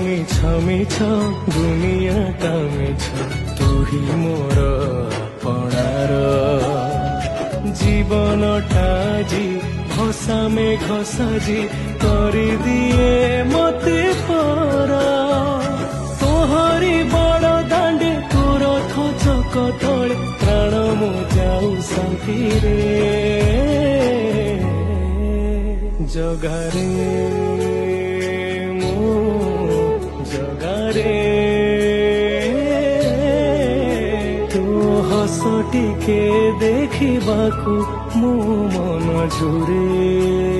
মিছ মিছ দুনিয়াটা মিছ তুহি মোর আপଣାର জীবনটা জি ঘষামে ঘষাজি করি দিয়ে মতে পর তোহরি বড় দাণ্ডে তোর থচক তଳେ প্রাণ মু যাও শান্তিরে জগারে জগারে ତୋ ହସ ଟିକେ ଦେଖିବାକୁ ମୋ ମନ ଝୁରେ।